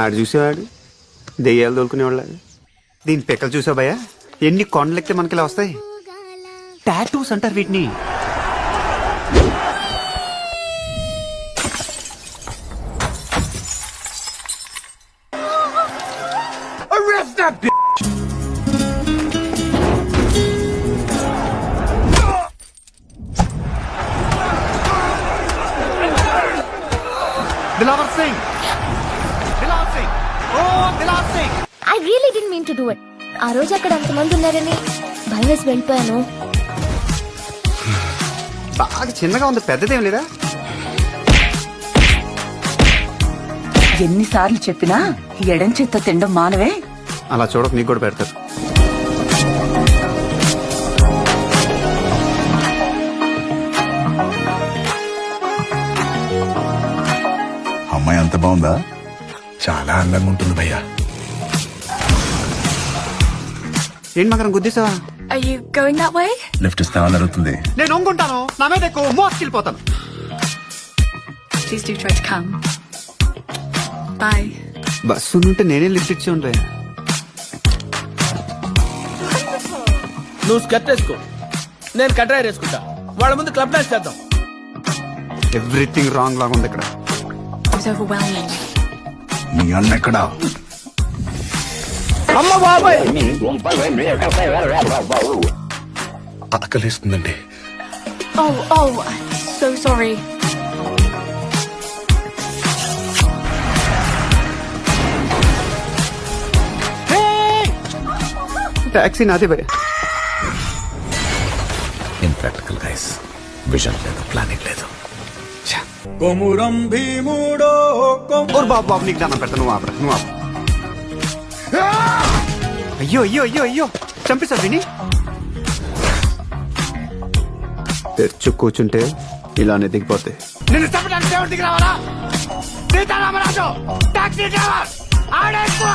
ఆడు చూసేవాడు దెయ్యాలు తోలుకునేవాళ్ళ. దీని పిక్కలు చూసావు భయ్యా, ఎన్ని కొండలెక్కితే మనకి ఇలా వస్తాయి. టాటూస్ అంటారు వీటిని. Arrest that bitch! Dilawar Singh! Dilawar Singh! Oh, Dilawar Singh! I really didn't mean to do it. ఆ రోజు అక్కడ అంతమంది ఉన్నారని భయం వేసి వెళ్ళిపోయాను. బాగా చిన్నగా ఉంది, పెద్దదేం లేదా? ఎన్నిసార్లు చెప్పినా ఎడం చేత్తో తినడం మానవే. అలా చూడక నీకు కూడా పెడతారు. అమ్మాయి అంత బాగుందా? చాలా అందంగా ఉంటుంది భయ్యా. ఏంటి మకరం గుద్దేసావా? Are you going that way? Lift ఇస్తామని అడుగుతుంది. నేను ఒంగుంటాను, నా మీద ఎక్కువ మోసుకెళ్ళిపోతాను. Please do try to come. Bye. Bus ఉంటే నేనే లిఫ్ట్ ఇచ్చి ఉంటాయి. నువ్వు స్కర్ట్ వేసుకో, నేను కట్రాయర్ వేసుకుంటా. వాళ్ళ ముందు క్లబ్ డాన్స్ చేద్దాం. ఎవ్రీథింగ్ రాంగ్ లాగా ఉంది ఇక్కడ. It was overwhelming. మీ అన్న ఎక్కడా? అమ్మ బాబాయ్, ఆకలిస్తుందండి. Oh, so sorry. టాక్సీ నాదే భయ్యా. ఇంప్రాక్టికల్ గైస్, విజన్ లేదు, ప్లానింగ్ లేదు. కొమురం భీముడో ఓర్ బాబు బాబు, నీకు దానం పెడతా, నువ్వు ఆపరా, నువ్వు ఆపు. అయ్యో అయ్యో అయ్యో అయ్యో, చంపేశారు విని. తెచ్చు కూర్చుంటే ఇలానే దిగిపోతాయి. నిన్ను చంపడానికి దేవుడు దిగి రావాలా? Sitaramaraju taxi driver ఆడేసుకో.